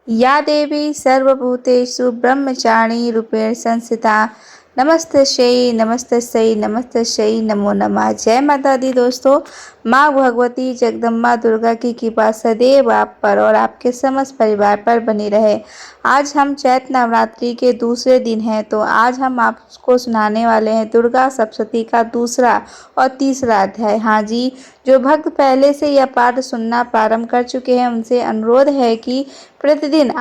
या देवी सर्वभूतेषु ब्रह्मचारिणी रूपेण संस्थिता नमस्तस्यै नमस्तस्यै नमस्तस्यै नमो नमः। जय माता दी दोस्तों। माँ भगवती जगदम्बा दुर्गा की कृपा सदैव आप पर और आपके समस्त परिवार पर बनी रहे। आज हम चैत्र नवरात्रि के दूसरे दिन हैं, तो आज हम आपको सुनाने वाले हैं दुर्गा सप्तशती का दूसरा और तीसरा अध्याय। हाँ जी, जो भक्त पहले से यह पाठ सुनना प्रारंभ कर चुके हैं उनसे अनुरोध है कि प्रतिदिन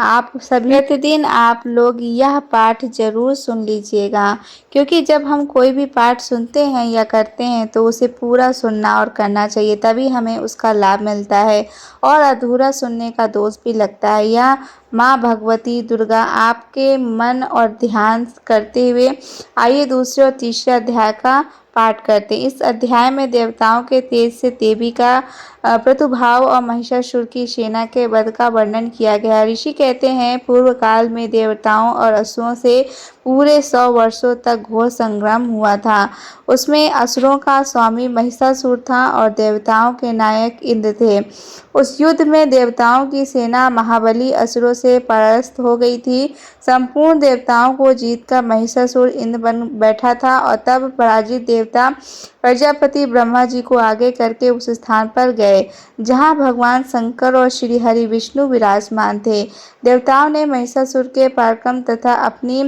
आप लोग यह पाठ जरूर सुन लीजिएगा, क्योंकि जब हम कोई भी पाठ सुनते हैं या करते हैं तो उसे पूरा सुनना और करना चाहिए, तभी हमें उसका लाभ मिलता है और अधूरा सुनने का दोष भी लगता है। यह माँ भगवती दुर्गा आपके मन और ध्यान करते हुए आइए दूसरे और तीसरे अध्याय का पाठ करते हैं। इस अध्याय में देवताओं के तेज से देवी का प्रादुर्भाव और महिषासुर की सेना के वध का वर्णन किया गया। ऋषि कहते हैं, पूर्व काल में देवताओं और असुरों से पूरे 100 वर्षों तक घोर संग्राम हुआ था। उसमें असुरों का स्वामी महिषासुर था और देवताओं के नायक इंद्र थे। उस युद्ध में देवताओं की सेना महाबली असुरों से परास्त हो गई थी। संपूर्ण देवताओं को जीतकर महिषासुर इंद्र बन बैठा था और तब पराजित देवता प्रजापति ब्रह्मा जी को आगे करके उस स्थान पर गए जहां भगवान शंकर और श्री हरि विष्णु विराजमान थे। देवताओं ने महिषासुर के पराक्रम तथा अपनी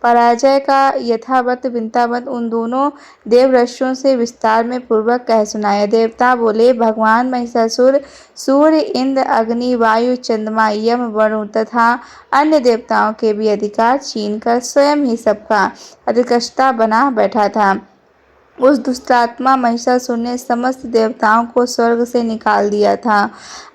पराजय का यथावत वृत्तांत उन दोनों देवऋषियों से विस्तार में पूर्वक कह सुनाया। देवता बोले, भगवान महिषासुर सूर्य, इंद्र, अग्नि, वायु, चंद्रमा, यम, वरुण तथा अन्य देवताओं के भी अधिकार छीनकर स्वयं ही सबका अधिष्ठाता बना बैठा था। उस दुष्टात्मा महिषासुर ने समस्त देवताओं को स्वर्ग से निकाल दिया था।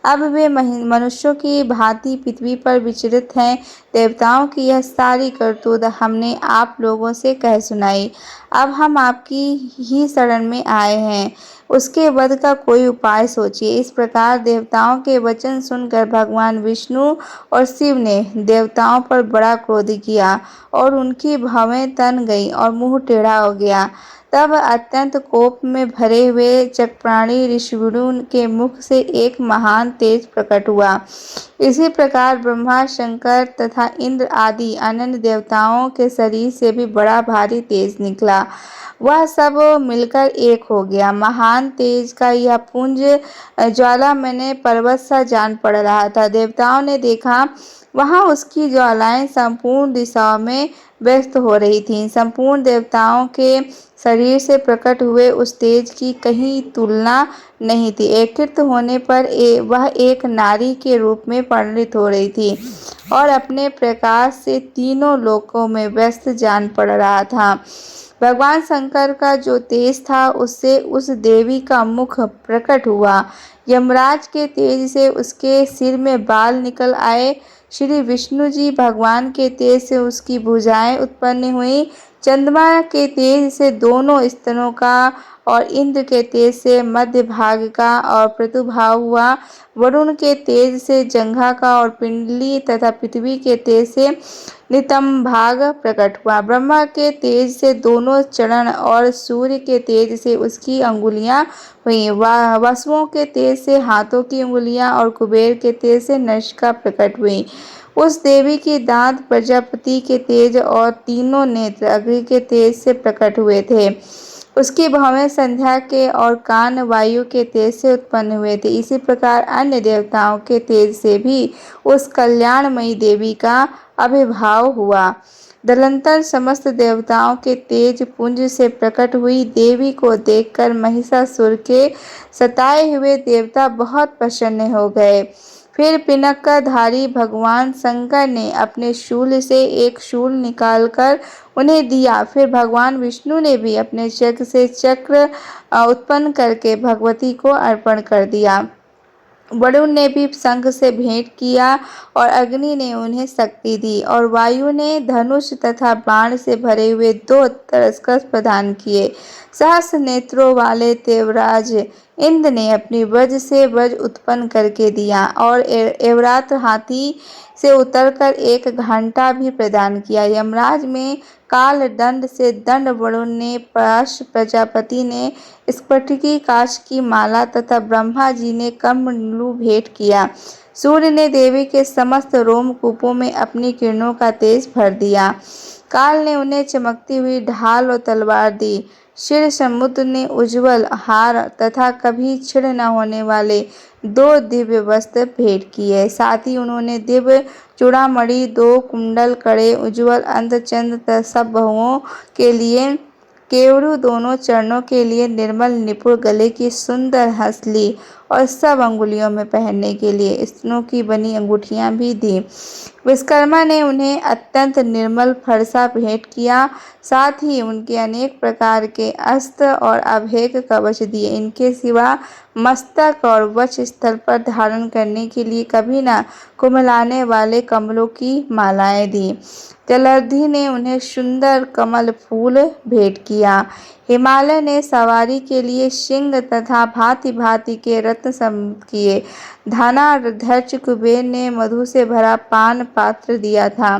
अब वे मनुष्यों की भांति पृथ्वी पर विचरित हैं। देवताओं की यह सारी करतूत हमने आप लोगों से कह सुनाई। अब हम आपकी ही शरण में आए हैं, उसके वध का कोई उपाय सोचिए। इस प्रकार देवताओं के वचन सुनकर भगवान विष्णु और शिव ने देवताओं पर बड़ा क्रोध किया और उनकी भवें तन गई और मुंह टेढ़ा हो गया। तब अत्यंत कोप में भरे हुए चक्रपाणी ऋषिविष्णु के मुख से एक महान तेज प्रकट हुआ। इसी प्रकार ब्रह्मा, शंकर तथा इंद्र आदि अनंत देवताओं के शरीर से भी बड़ा भारी तेज निकला। वह सब मिलकर एक हो गया। महान तेज का यह पुंज ज्वालामय पर्वत सा जान पड़ रहा था। देवताओं ने देखा, वहां उसकी ज्वालाएं संपूर्ण दिशाओं में व्यस्त हो रही थीं। संपूर्ण देवताओं के शरीर से प्रकट हुए उस तेज की कहीं तुलना नहीं थी। एकत्रित होने पर वह एक नारी के रूप में परिणित हो रही थी और अपने प्रकाश से तीनों लोकों में व्यस्त जान पड़ रहा था। भगवान शंकर का जो तेज था उससे उस देवी का मुख प्रकट हुआ। यमराज के तेज से उसके सिर में बाल निकल आए। श्री विष्णु जी भगवान के तेज से उसकी भुजाएं उत्पन्न हुई। चंद्रमा के तेज से दोनों स्तनों का और इंद्र के तेज से मध्य भाग का और प्रादुर्भाव हुआ। वरुण के तेज से जंघा का और पिंडली तथा पृथ्वी के तेज से नितंब भाग प्रकट हुआ। ब्रह्मा के तेज से दोनों चरण और सूर्य के तेज से उसकी अंगुलियां हुई। वसुओं के तेज से हाथों की अंगुलियां और कुबेर के तेज से नसिका प्रकट हुई। उस देवी की दांत प्रजापति के तेज और तीनों नेत्र अग्नि के तेज से प्रकट हुए थे। उसकी भवें संध्या के और कान वायु के तेज से उत्पन्न हुए थे। इसी प्रकार अन्य देवताओं के तेज से भी उस कल्याणमयी देवी का आविर्भाव हुआ। दलंतर समस्त देवताओं के तेज पुंज से प्रकट हुई देवी को देखकर महिषासुर के सताए हुए देवता बहुत प्रसन्न हो गए। फिर पिनाकधारी भगवान शंकर ने अपने शूल से एक शूल निकालकर उन्हें दिया। फिर भगवान विष्णु ने भी अपने चक्र से चक्र उत्पन्न करके भगवती को अर्पण कर दिया। वरुण ने भी शंख से भेंट किया और अग्नि ने उन्हें शक्ति दी और वायु ने धनुष तथा बाण से भरे हुए 2 तरस्कस प्रदान किए। सहस्र नेत्रों वाले देवराज इंद्र ने अपनी वज्र से वज्र उत्पन्न करके दिया और एवरात हाथी से उतरकर एक घंटा भी प्रदान किया। यमराज में काल दंड से दंड, वरुण ने पराश, प्रजापति ने स्फटिकी काष्ठ की माला तथा ब्रह्मा जी ने कमंडलू भेंट किया। सूर्य ने देवी के समस्त रोमकूपों में अपनी किरणों का तेज भर दिया। काल ने उन्हें चमकती हुई ढाल और तलवार दी। क्षीर समुद्र ने उज्ज्वल हार तथा कभी छिड़ न होने वाले 2 दिव्य वस्त्र भेंट किए। साथ ही उन्होंने दिव्य चूड़ामणि, 2 कुंडल, कड़े, उज्ज्वल अर्धचंद्र, सब बहुओं के लिए केवड़ू, दोनों चरणों के लिए निर्मल निपुण, गले की सुंदर हंसली और सब अंगुलियों में पहनने के लिए स्तनों की बनी अंगूठियां भी दी। विश्वकर्मा ने उन्हें अत्यंत निर्मल फरसा भेंट किया। साथ ही उनके अनेक प्रकार के अस्त्र और अभेद कवच दिए। इनके सिवा मस्तक और वक्ष स्थल पर धारण करने के लिए कभी न कुमलाने वाले कमलों की मालाएं दी। जलधि ने उन्हें सुंदर कमल फूल भेंट किया। हिमालय ने सवारी के लिए सिंह तथा भांति भांति के रत्न समर्पित किए। धनाढ्य कुबेर ने मधु से भरा पान पात्र दिया था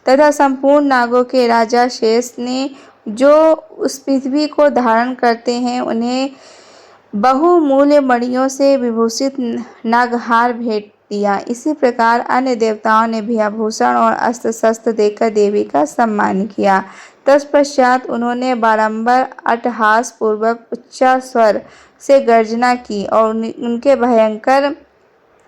तथा संपूर्ण नागों के राजा शेष ने, जो उस पृथ्वी को धारण करते हैं, उन्हें बहुमूल्य मणियों से विभूषित नागहार भेंट दिया। इसी प्रकार अन्य देवताओं ने भी आभूषण और अस्त्र शस्त्र देकर देवी का सम्मान किया। तत्पश्चात उन्होंने बारंबार अट्टहास पूर्वक उच्च स्वर से गर्जना की और उनके भयंकर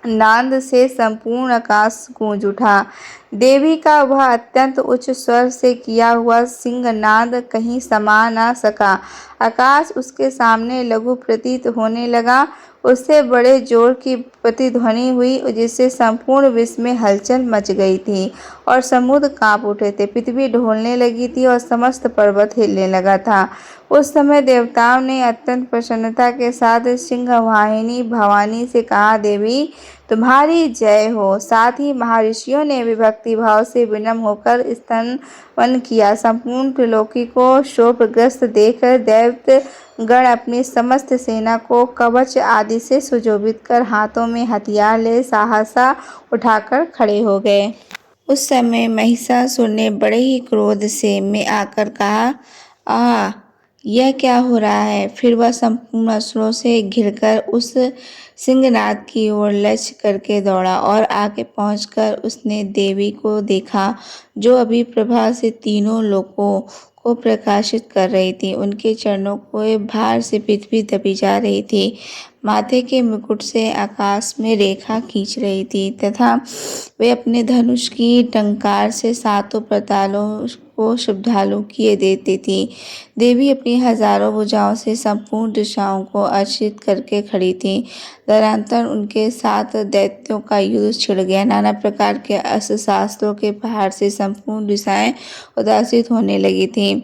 नाद से संपूर्ण आकाश गूंज उठा। देवी का वह अत्यंत उच्च स्वर से किया हुआ सिंहनाद कहीं समा न सका। आकाश उसके सामने लघु प्रतीत होने लगा। उससे बड़े जोर की प्रतिध्वनि हुई, जिससे संपूर्ण विश्व में हलचल मच गई थी और समुद्र कांप उठे थे। पृथ्वी ढोलने लगी थी और समस्त पर्वत हिलने लगा था। उस समय देवताओं ने अत्यंत प्रसन्नता के साथ सिंहवाहिनी भवानी से कहा, देवी तुम्हारी जय हो। साथ ही महर्षियों ने भी भक्ति भाव से विनम्र होकर स्तवन किया। संपूर्ण त्रिलोकी को शोकग्रस्त देखकर दैत्य गण अपनी समस्त सेना को कवच आदि से सुशोभित कर हाथों में हथियार ले सहसा उठाकर खड़े हो गए। उस समय महिषासुर ने बड़े ही क्रोध से में आकर कहा, यह क्या हो रहा है। फिर वह संपूर्ण असुरों से घिरकर उस सिंहनाद की ओर लक्ष्य करके दौड़ा और आगे पहुंचकर उसने देवी को देखा, जो अभी प्रभा से तीनों लोकों को प्रकाशित कर रही थी। उनके चरणों के भार से पृथ्वी दबी जा रही थी। माथे के मुकुट से आकाश में रेखा खींच रही थी तथा वे अपने धनुष की टंकार से सातों पातालों को श्रद्धालु किए देती थी। देवी अपनी हजारों भुजाओं से संपूर्ण दिशाओं को अर्चित करके खड़ी थी। तदनंतर उनके साथ दैत्यों का युद्ध छिड़ गया। नाना प्रकार के अस्त्र शास्त्रों के प्रहार से संपूर्ण दिशाएं उदासित होने लगी थी।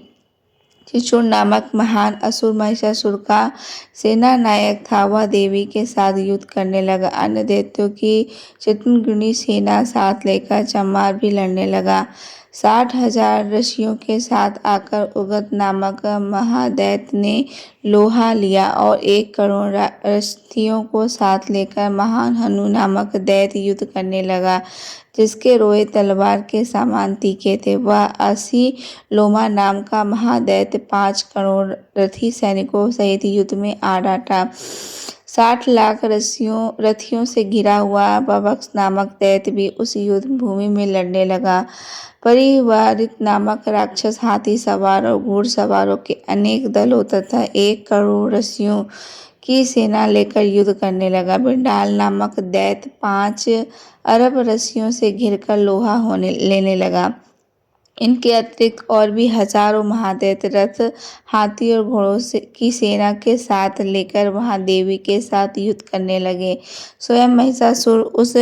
त्रिशूल नामक महान असुर महिषासुर का सेना नायक था। वह देवी के साथ युद्ध करने लगा। अन्य दैत्यों की चतुर्गुणी सेना साथ लेकर चमार भी लड़ने लगा। 60,000 ऋषियों के साथ आकर उगत नामक महादैत्य ने लोहा लिया और 1 करोड़ रथियों को साथ लेकर महान हनु नामक दैत्य युद्ध करने लगा, जिसके रोए तलवार के समान तीखे थे। वह 80 लोमा नाम का महादैत्य 5 करोड़ रथी सैनिकों सहित युद्ध में आ डाटा। 60 लाख रथियों से घिरा हुआ बवक्स नामक दैत्य भी उस युद्ध भूमि में लड़ने लगा। परिवारित नामक राक्षस हाथी सवार और घुड़सवारों के अनेक दलों तथा 1 करोड़ रथियों की सेना लेकर युद्ध करने लगा। बिंडाल नामक दैत्य 5 अरब रथियों से घिरकर लोहा लेने लगा। इनके अतिरिक्त और भी हजारों महादैत्य रथ, हाथी और घोड़ों की सेना के साथ लेकर वहां देवी के साथ युद्ध करने लगे। स्वयं महिषासुर उस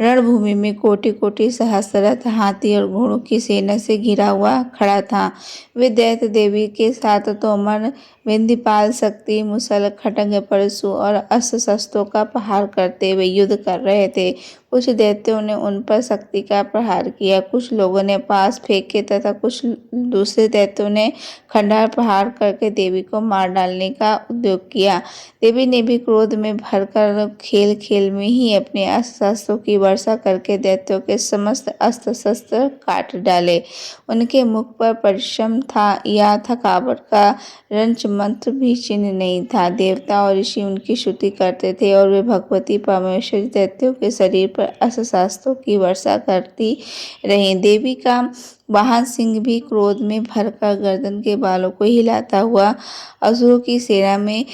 रणभूमि में कोटि कोटि सहस्त्ररथ, हाथी और घोड़ों की सेना से घिरा हुआ खड़ा था। वे दैत्य देवी के साथ तोमर, बिंदीपाल, शक्ति, मुसल, खड्ग, परशु और अस्त्र शस्त्रों का प्रहार करते हुए युद्ध कर रहे थे। कुछ दैत्यों ने उन पर शक्ति का प्रहार किया, कुछ लोगों ने पास फेंके तथा कुछ दूसरे दैत्यों ने खंडार प्रहार करके देवी को मार डालने का उद्योग किया। देवी ने भी क्रोध में भरकर खेल खेल में ही अपने अस्त्र शस्त्रों की वर्षा करके दैत्यों के समस्त अस्त्र शस्त्र काट डाले। उनके मुख पर परिश्रम था या थकावट का रंच मंत्र भी चिन्ह नहीं था। देवता और ऋषि उनकी स्तुति करते थे और वे भगवती परमेश्वरी दैत्यों के शरीर पर अस्त्र शस्त्रों की वर्षा करती रहीं। देवी का वाहन सिंह भी क्रोध में भरकर गर्दन के बालों को हिलाता हुआ असुरों की सेना में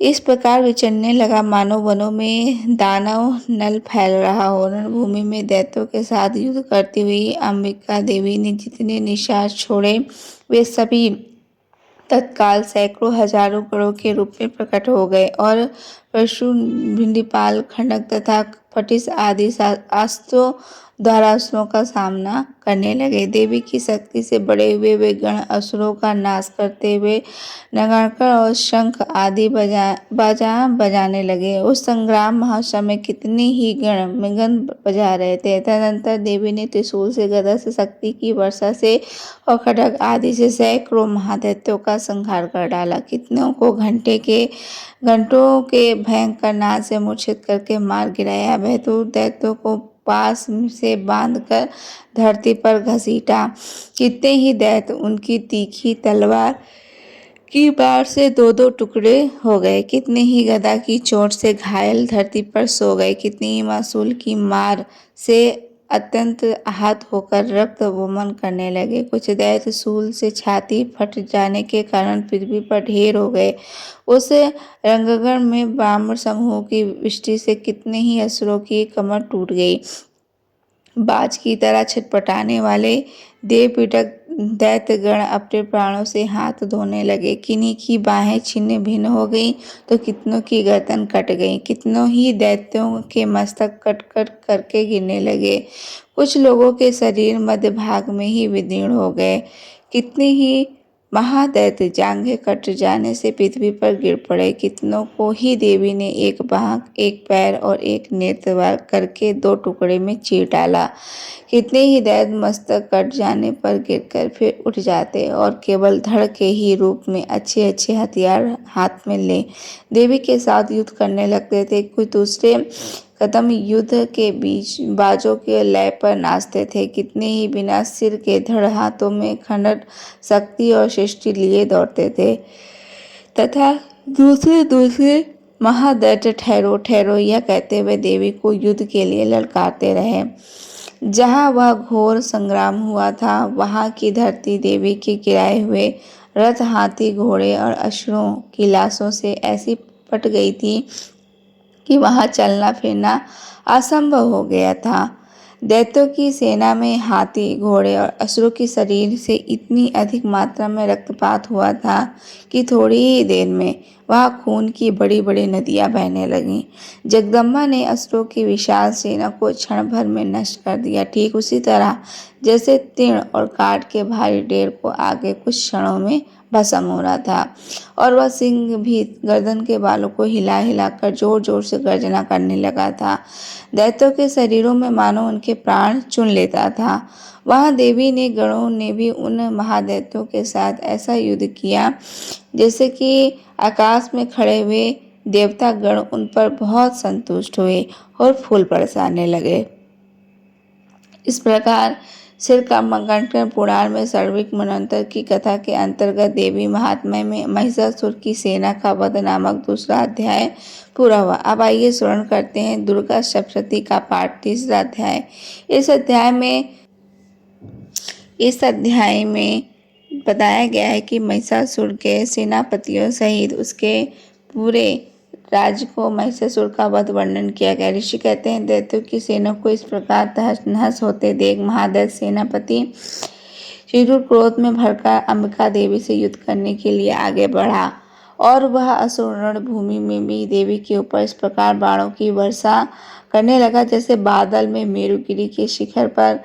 इस प्रकार विचरने लगा मानो वनों में दानव नल फैल रहा हो। रणभूमि में दैत्यों के साथ युद्ध करती हुई अंबिका देवी ने जितने निशाचर छोड़े वे सभी तत्काल सैकड़ों हजारों गणों के रूप में प्रकट हो गए और परशु, भिंडीपाल, खंडक तथा फटिस आदि अस्त्रों द्वारा असुरों का सामना करने लगे। देवी की शक्ति से बड़े हुए वे गण असुरों का नाश करते हुए नगाड़कर और शंख आदि बजाने लगे। उस संग्राम महोत्सव में कितने ही गण मृदंग बजा रहे थे। तदनंतर देवी ने त्रिशूल से, गदा से, शक्ति की वर्षा से और खड्ग आदि से सैकड़ों महादैत्यों का संहार कर डाला। कितनों को घंटों के भयंकर नाद से मूर्छित करके मार गिराया। बहतूत दैत्यों को पास से बांधकर धरती पर घसीटा। कितने ही दैत्य उनकी तीखी तलवार की बार से दो दो टुकड़े हो गए। कितने ही गदा की चोट से घायल धरती पर सो गए। कितनी ही मासूल की मार से अत्यंत आहत होकर रक्त वमन करने लगे। कुछ दैत्य शूल से छाती फट जाने के कारण पृथ्वी पर ढेर हो गए। उस रंगगण में ब्राह्मण समूह की वृष्टि से कितने ही असुरों की कमर टूट गई। बाज की तरह छटपटाने वाले देवपीड़क दैत्यगण अपने प्राणों से हाथ धोने लगे। किन्हीं की बाहें छिन्न भिन्न हो गईं तो कितनों की गर्दन कट गई। कितनों ही दैत्यों के मस्तक कट कट करके गिरने लगे। कुछ लोगों के शरीर मध्य भाग में ही विदीर्ण हो गए। कितने ही महादैत्य जांघें कट जाने से पृथ्वी पर गिर पड़े। कितनों को ही देवी ने एक बांह, एक पैर और एक नेत्र करके दो टुकड़े में चीर डाला। कितने ही दैत्य मस्तक कट जाने पर गिरकर फिर उठ जाते और केवल धड़ के ही रूप में अच्छे अच्छे हथियार हाथ में ले देवी के साथ युद्ध करने लगते थे। कुछ दूसरे कदम युद्ध के बीच बाजों के लय पर नाचते थे। कितने ही बिना सिर के धड़ हाथों में खंडन, शक्ति और सृष्टि लिए दौड़ते थे तथा दूसरे महादैत्य ठहरो ठहरो यह कहते हुए देवी को युद्ध के लिए ललकारते रहे। जहाँ वह घोर संग्राम हुआ था वहाँ की धरती देवी के गिराए हुए रथ, हाथी, घोड़े और असुरों की लाशों से ऐसी पट गई थी कि वहाँ चलना फिरना असंभव हो गया था। दैत्यों की सेना में हाथी, घोड़े और असुरों के शरीर से इतनी अधिक मात्रा में रक्तपात हुआ था कि थोड़ी ही देर में वहाँ खून की बड़ी बड़ी नदियाँ बहने लगीं। जगदम्बा ने असुरों की विशाल सेना को क्षण भर में नष्ट कर दिया। ठीक उसी तरह जैसे तीर्ण और काठ के भारी ढेर को आगे कुछ क्षणों में भस्म हो रहा था। और वह सिंह भी गर्दन के बालों को हिला हिलाकर जोर जोर से गर्जना करने लगा था। दैत्यों के शरीरों में मानो उनके प्राण चुन लेता था। वहाँ देवी ने गणों ने भी उन महादैत्यों के साथ ऐसा युद्ध किया जैसे कि आकाश में खड़े हुए देवता गण उन पर बहुत संतुष्ट हुए और फूल बरसाने लगे। इस प्रकार श्रीमद्भागवत पुराण में षड्विक मनवंतर की कथा के अंतर्गत देवी महात्म्य में महिषासुर की सेना का वध नामक दूसरा अध्याय पूरा हुआ। अब आइए श्रवण करते हैं दुर्गा सप्तशती का पाठ, तीसरा अध्याय। इस अध्याय में बताया गया है कि महिषासुर के सेनापतियों सहित उसके पूरे राज्य को महिषासुर का वध वर्णन किया गया। ऋषि कहते हैं दैत्यों की सेना को इस प्रकार तहस नहस होते देख महादैत्य सेनापति शीघ्र क्रोध में भरकर अंबिका देवी से युद्ध करने के लिए आगे बढ़ा और वह असुर रणभूमि में भी देवी के ऊपर इस प्रकार बाणों की वर्षा करने लगा जैसे बादल में मेरुगिरी के शिखर पर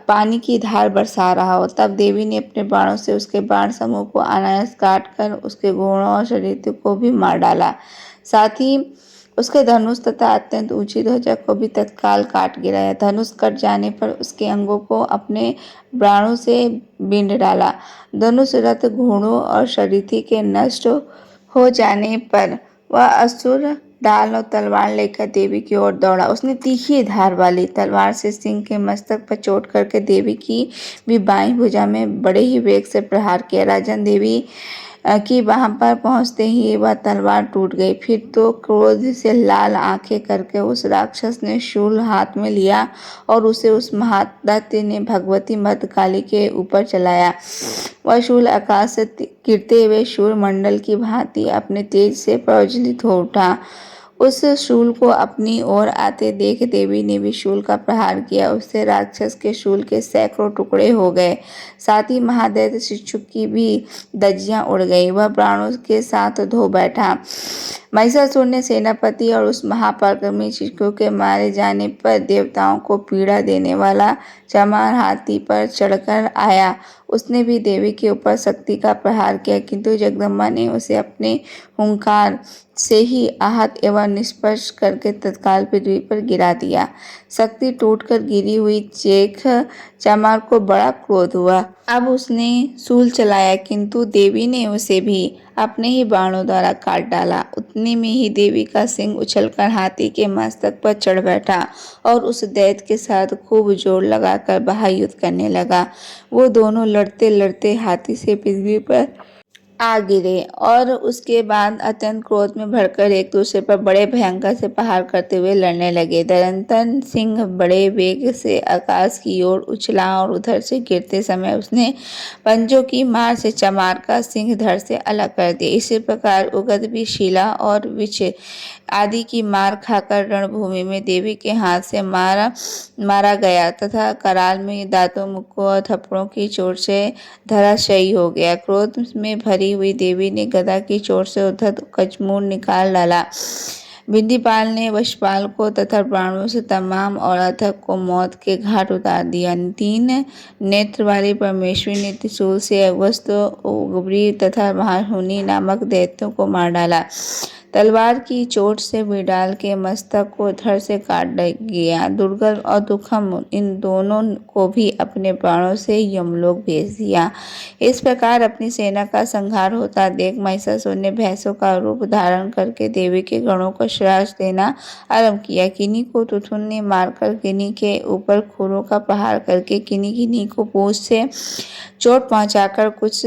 पानी की धार बरसा रहा हो। तब देवी ने अपने बाणों से उसके बाण समूह को अनायास काट कर उसके घोड़ों और शरीर को भी मार डाला। साथ ही उसके धनुष तथा अत्यंत ऊंची ध्वजा को भी तत्काल काट गिराया। धनुष कट जाने पर उसके अंगों को अपने बाणों से बींध डाला। धनुष, रथ, घोड़ों और शरीर के नष्ट हो जाने पर वह असुर ढाल और तलवार लेकर देवी की ओर दौड़ा। उसने तीखी धार वाली तलवार से सिंह के मस्तक पर चोट करके देवी की भी बाईं भुजा में बड़े ही वेग से प्रहार किया। राजन देवी की वहां पर पहुंचते ही वह तलवार टूट गई। फिर तो क्रोध से लाल आंखें करके उस राक्षस ने शूल हाथ में लिया और उसे उस महादैत्य ने भगवती मदकाली के ऊपर चलाया। वह शूल आकाश से गिरते हुए शूल मंडल की भांति अपने तेज से प्रज्वलित हो उठा। उस शूल को अपनी ओर आते देख देवी ने भी शूल का प्रहार किया। उससे राक्षस के शूल के सैकड़ों टुकड़े हो गए। साथ ही महादैत्य शिक्षुक की भी धज्जियां उड़ गई। वह प्राणों के साथ धो बैठा। महिषासुर ने सेनापति और उस महापराक्रमी शिक्षुक के मारे जाने पर देवताओं को पीड़ा देने वाला चमार हाथी पर चढ़कर आया। उसने भी देवी के ऊपर शक्ति का प्रहार किया, किंतु जगदम्बा ने उसे अपने हुंकार से ही आहत एवं निष्प्रभ करके तत्काल पृथ्वी पर गिरा दिया। शक्ति टूटकर गिरी हुई देख चमार को बड़ा क्रोध हुआ। अब उसने शूल चलाया, किंतु देवी ने उसे भी अपने ही बाणों द्वारा काट डाला। उतने में ही देवी का सिंह उछलकर हाथी के मस्तक पर चढ़ बैठा और उस दैत्य के साथ खूब जोर लगाकर बाहुयुद्ध करने लगा। वो दोनों लड़ते लड़ते हाथी से पृथ्वी पर आ गिरे और उसके बाद अत्यंत क्रोध में भरकर एक दूसरे पर बड़े भयंकर से प्रहार करते हुए लड़ने लगे। दंतन सिंह बड़े वेग से आकाश की ओर उछला और उधर से गिरते समय उसने पंजों की मार से चमार का सिंह धड़ से अलग कर दिया। इसी प्रकार उगद भी शिला और विष आदि की मार खाकर रणभूमि में देवी के हाथ से मारा गया तथा कराल में दांतों, मुक्कों और थप्पड़ों की चोट से धराशायी हो गया। क्रोध में भरी हुई देवी ने गदा की चोट से उद्धत कचमूर निकाल डाला। बिंदीपाल ने वशपाल को तथा प्राणों से तमाम और अधक को मौत के घाट उतार दिया। 3 नेत्र वाली परमेश्वरी ने त्रिशूल से अगस्त, उग्री तथा महाहुनि नामक दैत्यों को मार डाला। तलवार की चोट से बिडाल के मस्तक को धड़ से काट गया। दुर्गल और दुखम इन दोनों को भी अपने प्राणों से यमलोक भेज दिया। इस प्रकार अपनी सेना का संहार होता देख महिषासुर ने भैंसों का रूप धारण करके देवी के गणों को श्राद्ध देना आरंभ किया। किन्हीं को तुथुन ने मारकर किन्हीं के ऊपर खुरों का प्रहार करके किन्हीं को पूंछ से चोट पहुंचाकर कुछ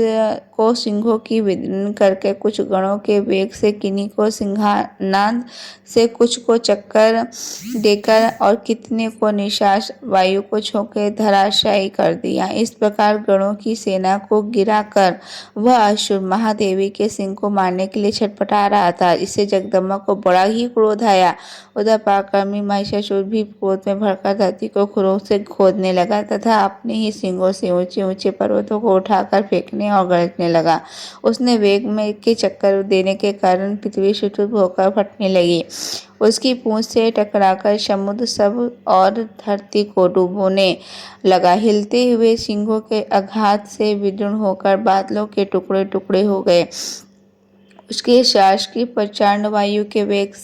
को सिंहों की विदन करके कुछ गणों के वेग से किन्हीं को सिंहानाद से कुछ को चक्कर देकर और कितने को निशाच वायु को छोके धराशायी कर दिया। इस प्रकार गणों की सेना को गिराकर वह असुर महादेवी के सिंह को मारने के लिए छटपटा रहा था। इससे जगदम्बा को बड़ा ही क्रोध आया। उधर पराक्रमी महिषासुर भी क्रोध में भड़का धरती को खुरों से खोदने लगा तथा अपने ही सिंगों से ऊंचे ऊंचे पर्वतों को उठाकर फेंकने और गरजने लगा। उसने वेग में के चक्कर देने के कारण पृथ्वी सुटुट होकर फटने लगी। उसकी पूंछ से टकराकर समुद्र सब और धरती को डुबोने लगा। हिलते हुए सिंहों के आघात से विदीर्ण होकर बादलों के टुकड़े टुकड़े हो गए। उसके श्वास की प्रचंड वायु के वेग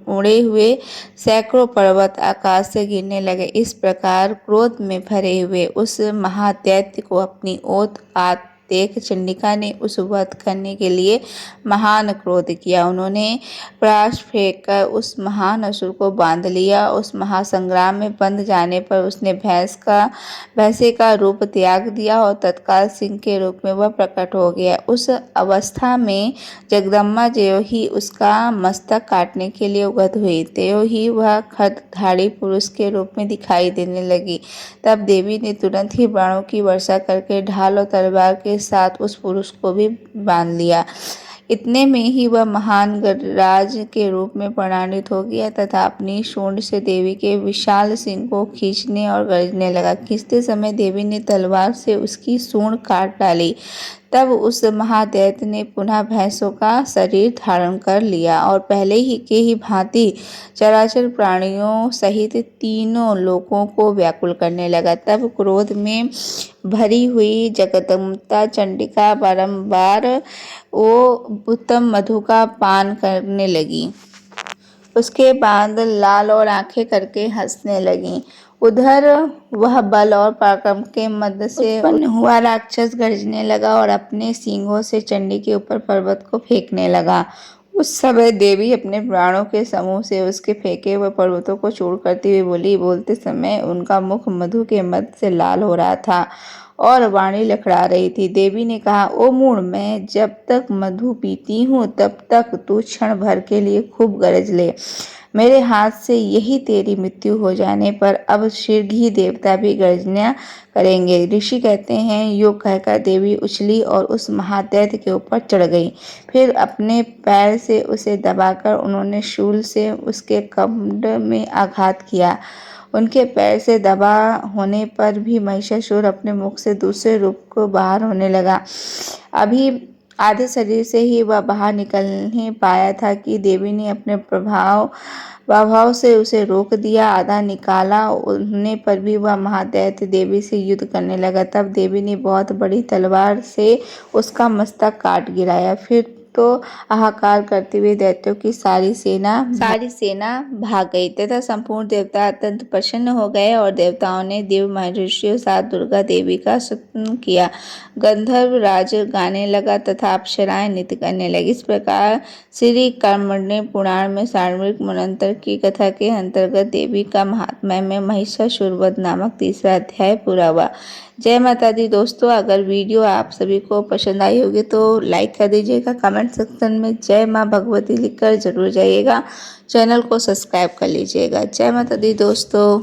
उड़े हुए सैकड़ों पर्वत आकाश से गिरने लगे। इस प्रकार क्रोध में भरे हुए उस महादैत्य को अपनी ओर आते देख चंडिका ने उस वध करने के लिए महान क्रोध किया। उन्होंने प्राश फेंककर उस महान असुर को बांध लिया। उस महासंग्राम में बंध जाने पर उसने भैंसे का रूप त्याग दिया और तत्काल सिंह के रूप में वह प्रकट हो गया। उस अवस्था में जगदम्बा ज्यों ही उसका मस्तक काटने के लिए उगत हुई, त्यों ही वह खड्गधारी पुरुष के रूप में दिखाई देने लगी। तब देवी ने तुरंत ही बाणों की वर्षा करके ढाल और तलवार के साथ उस पुरुष को भी बांध लिया। इतने में ही वह महान गजराज के रूप में परिणत हो गया तथा अपनी सूंड से देवी के विशाल सिंह को खींचने और गरजने लगा। खींचते समय देवी ने तलवार से उसकी सूंड काट डाली। तब उस महादैत्य ने पुनः भैंसों का शरीर धारण कर लिया और पहले ही भांति चराचर प्राणियों सहित तीनों लोकों को व्याकुल करने लगा। तब क्रोध में भरी हुई जगदम्बा चंडिका बारंबार वो उत्तम मधु का पान करने लगी। उसके बाद लाल और आंखें करके हंसने लगी। उधर वह बल और पराक्रम के मध्य से उत्पन्न हुआ राक्षस गरजने लगा और अपने सींगों से चंडी के ऊपर पर्वत को फेंकने लगा। उस समय देवी अपने प्राणों के समूह से उसके फेंके हुए पर्वतों को चूर करती हुई बोली। बोलते समय उनका मुख मधु के मद से लाल हो रहा था और वाणी लखड़ा रही थी। देवी ने कहा, ओ मूढ़, मैं जब तक मधु पीती हूँ तब तक तू क्षण भर के लिए खूब गरज ले। मेरे हाथ से यही तेरी मृत्यु हो जाने पर अब शीघ्र देवता भी गर्जना करेंगे। ऋषि कहते हैं, यूं कहकर देवी उछली और उस महादैत्य के ऊपर चढ़ गई। फिर अपने पैर से उसे दबाकर उन्होंने शूल से उसके कमर में आघात किया। उनके पैर से दबा होने पर भी महिषासुर अपने मुख से दूसरे रूप को बाहर होने लगा। अभी आधे शरीर से ही वह बाहर निकल नहीं पाया था कि देवी ने अपने प्रभाव से उसे रोक दिया। आधा निकाला होने पर भी वह महादैत्य देवी से युद्ध करने लगा। तब देवी ने बहुत बड़ी तलवार से उसका मस्तक काट गिराया। फिर तो हाहाकार करते हुए दैत्यों की सारी सेना भाग गई तथा संपूर्ण देवता अत्यंत प्रसन्न हो गए और देवताओं ने देव महर्षियों साथ दुर्गा देवी का स्तुति किया। गंधर्व राज गाने लगा तथा अप्सराएं नृत्य करने लगी। इस प्रकार श्री कार्त्मण्य पुराण में सार्वजनिक मनवंतर की कथा के अंतर्गत देवी का महात्म्य में महिषासुर वध नामक तीसरा अध्याय पूरा हुआ। जय माता दी दोस्तों, अगर वीडियो आप सभी को पसंद आई होगी तो लाइक कर दीजिएगा, कमेंट सेक्शन में जय माँ भगवती लिखकर जरूर जाइएगा, चैनल को सब्सक्राइब कर लीजिएगा। जय माता दी दोस्तों।